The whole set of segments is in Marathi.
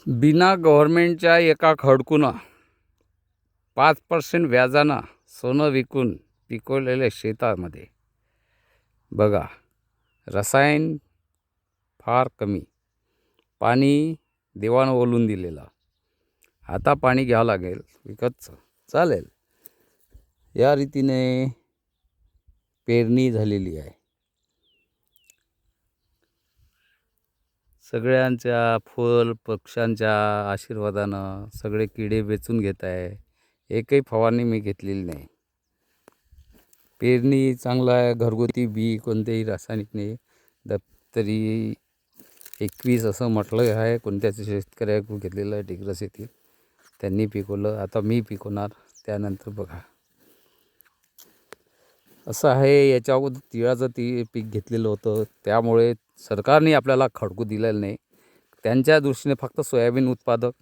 बिना गव्हर्मेंटच्या एका खडकूनं 5% व्याजानं सोनं विकून पिकवलेल्या शेतामध्ये बघा, रसायन फार कमी, पाणी देवानं ओलून दिलेलं. आता पाणी घ्यावं लागेल विकतचं, चालेल. या रीतीने पेरणी झालेली आहे. सगळ्यांच्या फुल पक्ष्यांच्या आशीर्वादानं सगळे किडे वेचून घेत आहे. एकही फवारणी मी घेतलेली नाही. पेरणी चांगला आहे, घरगुती बी, कोणतेही रासायनिक नाही. दप्तरी 21 असं म्हटलं आहे. कोणत्याच शेतकऱ्याकडून घेतलेलं आहे, डिग्रस येथील, त्यांनी पिकवलं. आता मी पिकवणार. त्यानंतर बघा असं आहे. याच्या अगोदर तिळाचं पीक घेतलेलं होतं, त्यामुळे सरकारने आपल्याला खडकू दिलेलं नाही. त्यांच्या दृष्टीने फक्त सोयाबीन उत्पादक,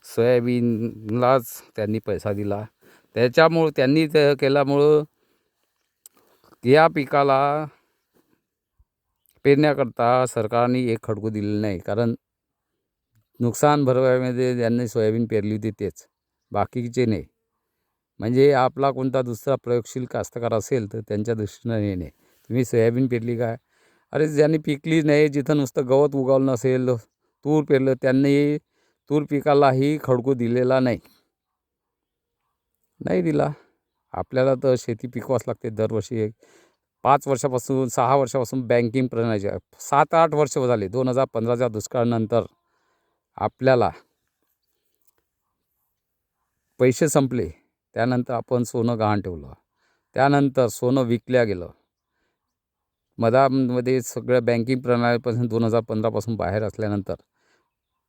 सोयाबीनलाच त्यांनी पैसा दिला. त्याच्यामुळं त्यांनी ते केल्यामुळं या पिकाला पेरण्याकरता सरकारने एक खडकू दिलेलं नाही. कारण नुकसान भरपाईमध्ये त्यांनी सोयाबीन पेरली होती तेच, बाकीचे नाही. म्हणजे आपला कोणता दुसरा प्रयोगशील कास्तकार असेल तर त्यांच्या दृष्टीनं हे नाही. तुम्ही सोयाबीन पेरली काय? अरे ज्यांनी पिकली नाही, जिथं नुसतं गवत उगवलं नसेल, तूर पेरलं, त्यांनी तूर पिकालाही खडकू दिलेला नाही दिला. आपल्याला तर शेती पिकवाच लागते दरवर्षी. 5 वर्षापासून 6 वर्षापासून बँकिंग प्रणाली, 7-8 वर्ष झाले. 2015च्या दुष्काळानंतर आपल्याला पैसे संपले. त्यानंतर आपण सोनं गहाण ठेवलं. त्यानंतर सोनं विकल्या गेलं. मधामध्ये सगळ्या बँकिंग प्रणालीपासून 2015पासून बाहेर असल्यानंतर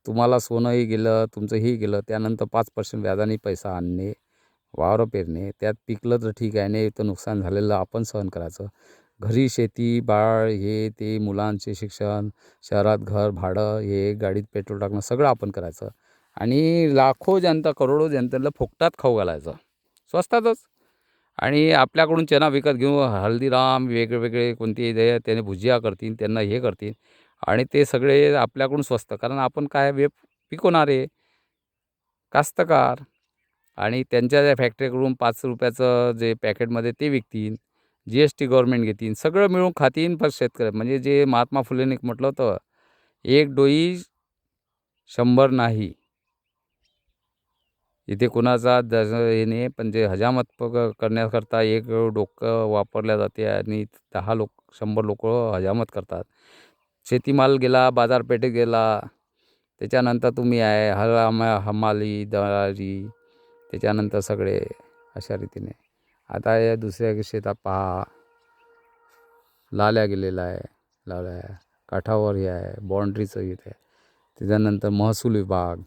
तुम्हाला सोनंही गेलं, तुमचंही गेलं. त्यानंतर 5% व्याजाने पैसा आणणे, वावर पेरणे, त्यात पिकलं तर ठीक आहे, नाही तर नुकसान झालेलं आपण सहन करायचं. घरी शेती बाळ, हे ते, मुलांचे शिक्षण, शहरात घर भाडं, हे गाडीत पेट्रोल टाकणं, सगळं आपण करायचं. आणि लाखो जनता, करोडो जनतेला फुकटात खाऊ घालायचं, स्वस्तातच. आणि आपल्याकडून चना विकत घेऊन हल्दीराम वेगवेगळे कोणते दे त्याने भुजिया करतील, त्यांना हे करतील, आणि ते सगळे आपल्याकडून स्वस्त. कारण आपण काय पिकवणारे कास्तकार, आणि त्यांच्या त्या फॅक्टरीकडून 5 रुपयाचं जे पॅकेटमध्ये ते विकतील. GST गव्हर्मेंट घेतील, सगळं मिळून खातील. पण शेतकरी म्हणजे जे महात्मा फुलेंनी म्हटलं होतं, एक डोई 100 नाही. इथे कुणाचा हे नाही, पण जे हजामत करण्याकरता एक डोकं वापरल्या जाते आणि 100 लोक हजामत करतात. शेतीमाल गेला, बाजारपेठेत गेला, त्याच्यानंतर तुम्ही आहे हमाली, दलाली, त्याच्यानंतर सगळे अशा रीतीने. आता या दुसऱ्या शेतात पहा, लाल्या गेलेला आहे, लाल्या काठावर हे आहे, बाँड्रीचं येत आहे. त्याच्यानंतर महसूल विभाग.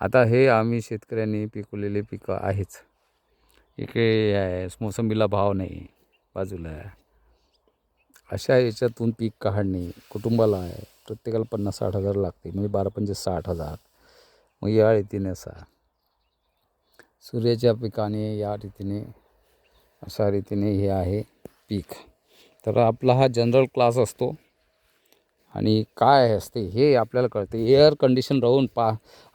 आता हे आम्ही शेतकऱ्यांनी पिकवलेले पिकं आहेच. इकडे आहे मोसंबीला भाव नाही, बाजूला आहे. अशा याच्यातून पीक काढणे कुटुंबाला आहे. प्रत्येकाला 50-60 हजार लागते, म्हणजे 12-5-60 हजार. मग या रीतीने असा सूर्याच्या पिकाने या रीतीने अशा रीतीने हे आहे पीक. तर आपला हा जनरल क्लास असतो, आणि काय असते हे आपल्याला कळते. एअर कंडिशन राहून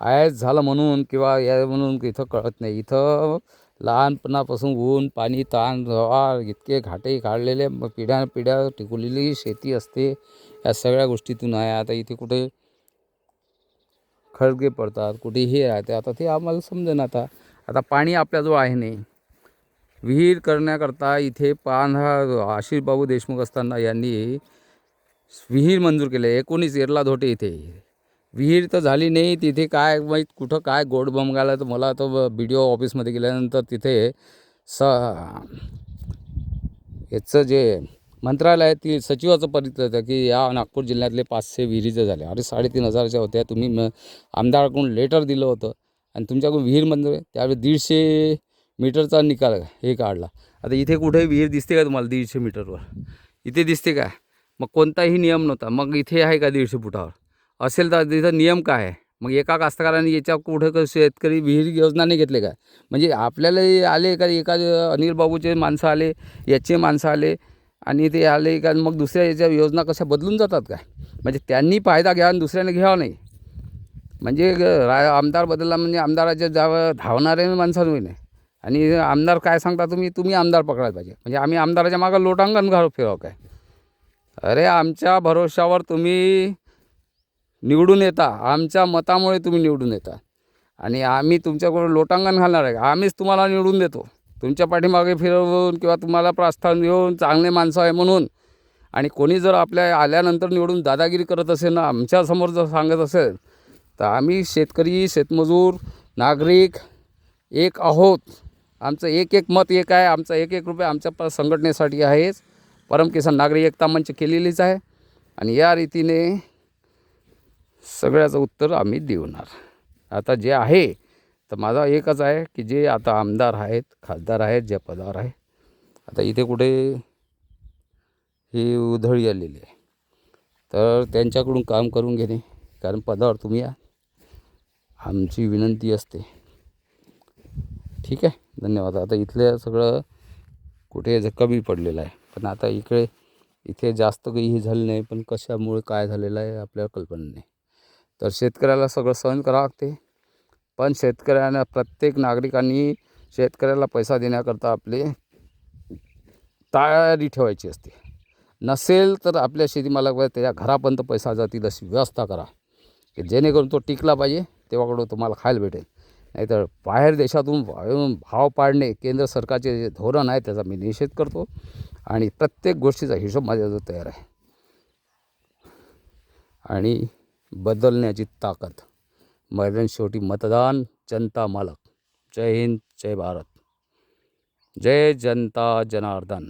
आयस झालं म्हणून किंवा या म्हणून इथं कळत नाही. इथं लहानपणापासून ऊन पाणी ताण हवा इतके घाटे काढलेले, पिढ्या टिकवलेली शेती असते. या सगळ्या गोष्टीतून आहे. आता इथे कुठे खळगे पडतात, कुठे हे राहते, आता ते आम्हाला समजेन. आता पाणी आपल्याजवळ आहे नाही. विहीर करण्याकरता इथे आशिषबाबू देशमुख असताना यांनी विहीर मंजूर केले. 19 एरला धोटे इथे विहीर तर झाली नाही. तिथे काय माहीत कुठं काय गोड बमगायला. तर मला तर BDO ऑफिसमध्ये गेल्यानंतर तिथे याचं जे मंत्रालय आहे ती सचिवाचं परिचय होतं की या नागपूर जिल्ह्यातले 500 विहिरीचं झाले. अरे 3,500 होत्या. तुम्ही आमदाराकडून लेटर दिलं होतं आणि तुमच्याकडून विहीर मंजूर आहे. त्यावेळी 150 मीटरचा निकाल हे काढला. आता इथे कुठे विहीर दिसते का तुम्हाला 150 मीटरवर? इथे दिसते का? मग कोणताही नियम नव्हता. मग इथे आहे का 150 फुटावर? असेल तर तिथं नियम काय आहे? मग एका कास्तकाराने याच्या कुठं शेतकरी विहीर योजना नाही घेतले काय? म्हणजे आपल्याला आले का एका अनिल बाबूचे माणसं आले, याचे माणसं आले, आणि ते आले का मग दुसऱ्या याच्या योजना कशा बदलून जातात काय? म्हणजे त्यांनी फायदा घ्या आणि दुसऱ्याने घ्यावा नाही. म्हणजे आमदार बदलला म्हणजे आमदाराच्या धावणारे माणसं नाही. आणि आमदार काय सांगता तुम्ही आमदार पकडायला पाहिजे. म्हणजे आम्ही आमदाराच्या मागं लोटांगण घालून फिरावं काय? अरे आमच्या भरोशावर तुम्ही निवडून येता, आमच्या मतामुळे तुम्ही निवडून येता आणि आम्ही तुमच्याकडून लोटांगण घालणार आहे. आम्हीच तुम्हाला निवडून देतो तुमच्या पाठीमागे फिरवून किंवा तुम्हाला प्रस्थान देऊन चांगले माणसं आहे म्हणून. आणि कोणी जर आपल्या आल्यानंतर निवडून दादागिरी करत असेल ना, आमच्यासमोर जर सांगत असेल, तर आम्ही शेतकरी, शेतमजूर, नागरिक एक आहोत. आमचं एक एक मत एक आहे. आमचा एक एक रुपये आमच्या संघटनेसाठी आहेच. परमकिसान नागरी एकता मंच केलेलीच आहे आणि या रीतीने सगळ्याचं उत्तर आम्ही देणार. आता जे आहे तर माझा एकच आहे की जे आता आमदार आहेत, खासदार आहेत, जे पदावर आहे, आता इथे कुठे ही उधळी आलेली आहे, तर त्यांच्याकडून काम करून घेणे. कारण पदावर तुम्ही या, आमची विनंती असते. ठीक आहे, धन्यवाद. आता इथलं सगळं कुठे कमी पडलेलं आहे, पण आता इथे जास्त काही हे झालं नाही. पण कशामुळे काय झालेलं आहे आपल्याला कल्पना नाही. तर शेतकऱ्याला सगळं सहन करावं लागते. पण शेतकऱ्यांना, प्रत्येक नागरिकांनी शेतकऱ्याला पैसा देण्याकरता आपले तयारी ठेवायची असते. नसेल तर आपल्या शेतीमालाला त्याच्या घरापर्यंत पैसा जातील अशी व्यवस्था करा, की जेणेकरून तो टिकला पाहिजे, तेव्हाकडं तुम्हाला खायला भेटेल. नाहीतर बाहेर देशातून भाव पाडणे केंद्र सरकारचे जे धोरण आहे त्याचा मी निषेध करतो आणि प्रत्येक गोष्टीचा हिशोब माझ्याजवळ तयार आहे. आणि बदलण्याची ताकद मैदान, शेवटी मतदान, जनता मालक. जय हिंद, जय भारत, जय जनता जनार्दन.